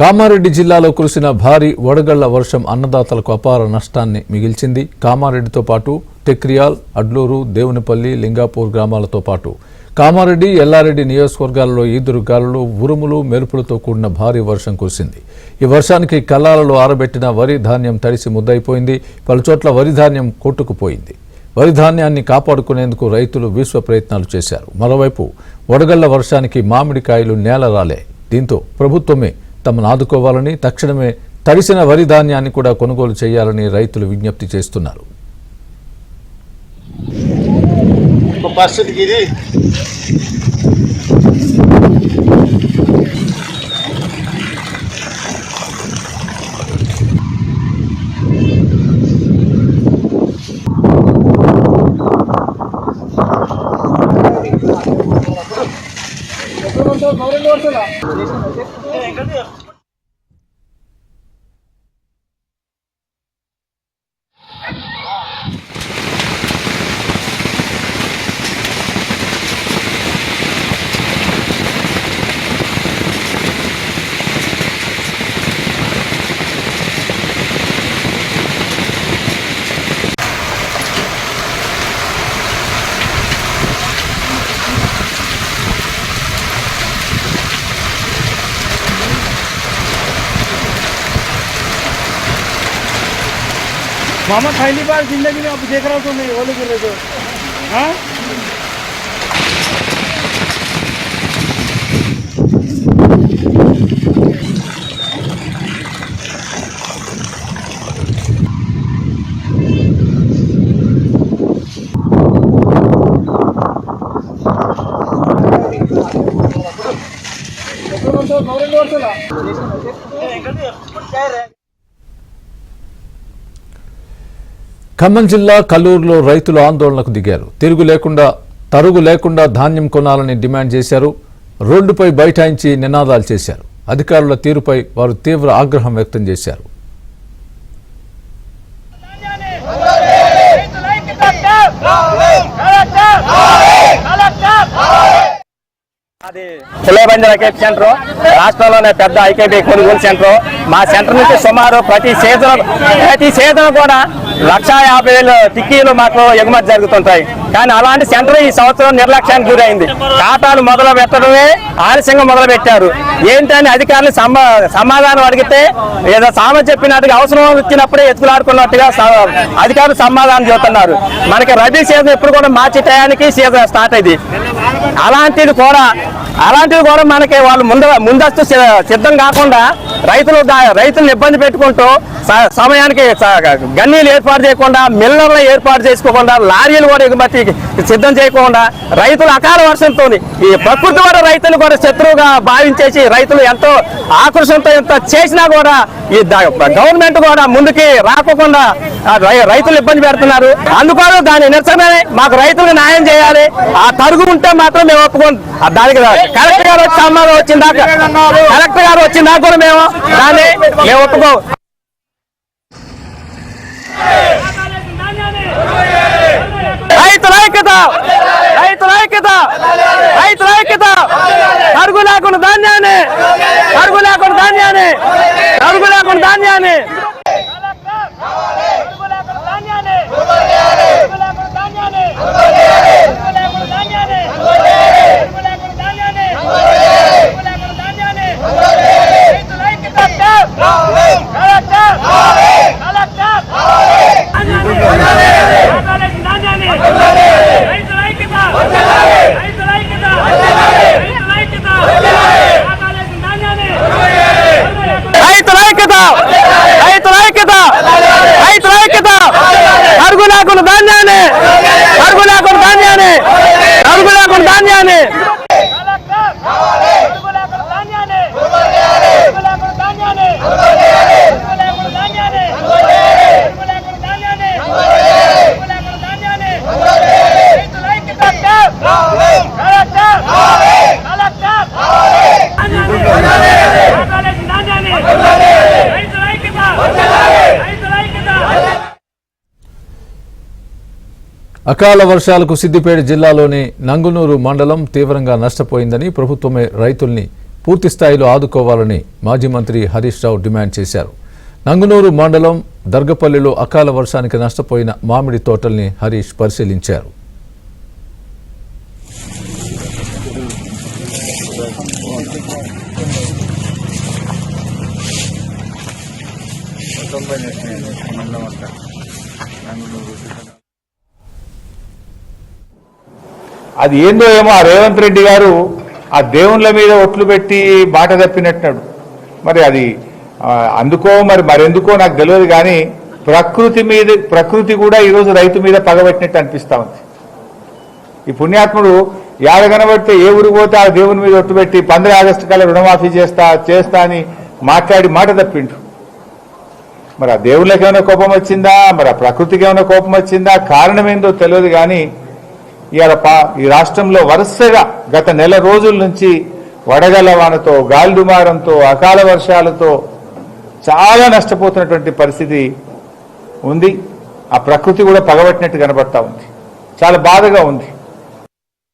కామారెడ్డి జిల్లాలో కురిసిన భారీ వడగళ్ల వర్షం అన్నదాతలకు అపార నష్టాన్ని మిగిల్చింది. కామారెడ్డితో పాటు టెక్రియాల్, అడ్లూరు, దేవునిపల్లి, లింగాపూర్ గ్రామాలతో పాటు కామారెడ్డి, ఎల్లారెడ్డి నియోజకవర్గాలలో ఈదురుగాలులు, ఉరుములు, మెరుపులతో కూడిన భారీ వర్షం కురిసింది. ఈ వర్షానికి కల్లాలలో ఆరబెట్టిన వరి ధాన్యం తడిసి ముద్దయిపోయింది. పలుచోట్ల వరి ధాన్యం కొట్టుకుపోయింది. వరి ధాన్యాన్ని కాపాడుకునేందుకు రైతులు విశ్వ ప్రయత్నాలు చేశారు. మరోవైపు వడగళ్ల వర్షానికి మామిడికాయలు నేలరాలే. దీంతో ప్రభుత్వమే తమను ఆదుకోవాలని, తక్షణమే తడిసిన వరి ధాన్యాన్ని కూడా కొనుగోలు చేయాలని రైతులు విజ్ఞప్తి చేస్తున్నారు. मामा पहली बार जिंदगी में अब देख रहा हूँ तो मैं ओले गिर रहे थे। हाँ ఖమ్మం జిల్లా కల్లూరులో రైతులు ఆందోళనకు దిగారు. తరుగు లేకుండా ధాన్యం కొనాలని డిమాండ్ చేశారు. రోడ్డుపై బైఠాయించి నినాదాలు చేశారు. అధికారుల తీరుపై వారు తీవ్ర ఆగ్రహం వ్యక్తం చేశారు. అది పులేబంజర కేప్ సెంటర్ రాష్ట్రంలోనే పెద్ద ఐకేబీ కొనుగోలు సెంటర్. మా సెంటర్ నుంచి సుమారు ప్రతి సీజన్ కూడా 1,50,000 టిక్కీలు మాకు ఎగుమతి జరుగుతుంటాయి. కానీ అలాంటి సెంటర్ ఈ సంవత్సరం నిర్లక్ష్యానికి గురైంది. ఖాతాలు మొదలు పెట్టడమే ఆలస్యంగా మొదలు పెట్టారు. ఏంటని అధికారులు సమాధానం అడిగితే ఏదో సామెత చెప్పినట్టుగా అవసరం వచ్చినప్పుడే ఎత్తుకులాడుకున్నట్టుగా అధికారులు సమాధానం చెబుతున్నారు. మనకి రబీ సీజన్ ఎప్పుడు కూడా మార్చి టయానికి సీజన్ స్టార్ట్ అయింది. అలాంటిది కూడా మనకి వాళ్ళు ముందస్తు సిద్ధం కాకుండా రైతులను ఇబ్బంది పెట్టుకుంటూ సమయానికి గన్నీలు ఏర్పాటు చేయకుండా, మిల్లర్లు ఏర్పాటు చేసుకోకుండా, లారీలు కూడా ఎగుమతి సిద్ధం చేయకుండా రైతులు అకాల వర్షంతో ఈ ప్రకృతి కూడా రైతులు కూడా శత్రువుగా భావించేసి రైతులు ఎంతో ఆకర్షణతో ఎంత చేసినా కూడా ఈ గవర్నమెంట్ కూడా ముందుకి రాకుండా రైతులు ఇబ్బంది పెడుతున్నారు. అందుకోసం దాని నిరసనమే మాకు రైతులకు న్యాయం చేయాలి. ఆ తరుగు ఉంటే మాత్రం మేము ఒప్పుకోం. దానికి కలెక్టర్ గారు వచ్చి సమాధానం వచ్చిందాక కూడా మేము దాన్ని ఒప్పుకోం. రైతుల ఐక్యత తరుగు లేకుండా ధాన్యాన్ని అకాల వర్షాలకు సిద్దిపేట జిల్లాలోని నంగునూరు మండలం తీవ్రంగా నష్టపోయిందని ప్రభుత్వమే రైతుల్ని పూర్తి స్థాయిలో ఆదుకోవాలని మాజీ మంత్రి హరీష్ రావు డిమాండ్ చేశారు. నంగునూరు మండలం దర్గపల్లిలో అకాల వర్షానికి నష్టపోయిన మామిడి తోటల్ని హరీష్ పరిశీలించారు. అది ఏందో ఏమో ఆ రేవంత్ రెడ్డి గారు ఆ దేవుళ్ళ మీద ఒట్లు పెట్టి బాట తప్పినట్టున్నాడు. మరి అది అందుకో మరెందుకో నాకు తెలియదు, కానీ ప్రకృతి కూడా ఈరోజు రైతు మీద పగబెట్టినట్టు అనిపిస్తా ఉంది. ఈ పుణ్యాత్ముడు ఏడ కనబడితే ఏ ఊరికి పోతే ఆ దేవుని మీద ఒట్టు పెట్టి 15 ఆగస్టు కల్లా రుణమాఫీ చేస్తా అని మాట్లాడి మాట తప్పిండు. మరి ఆ దేవుళ్ళకి ఏమైనా కోపం వచ్చిందా, మరి ఆ ప్రకృతికి ఏమైనా కోపం వచ్చిందా, కారణం ఏందో తెలియదు. కానీ ఇవాళ ఈ రాష్ట్రంలో వరుసగా గత నెల రోజుల నుంచి వడగళ్ల వానతో, గాలి దుమారంతో, అకాల వర్షాలతో చాలా నష్టపోతున్నటువంటి పరిస్థితి ఉంది. ఆ ప్రకృతి కూడా పగబట్టినట్టు కనబడతా ఉంది. చాలా బాధగా ఉంది.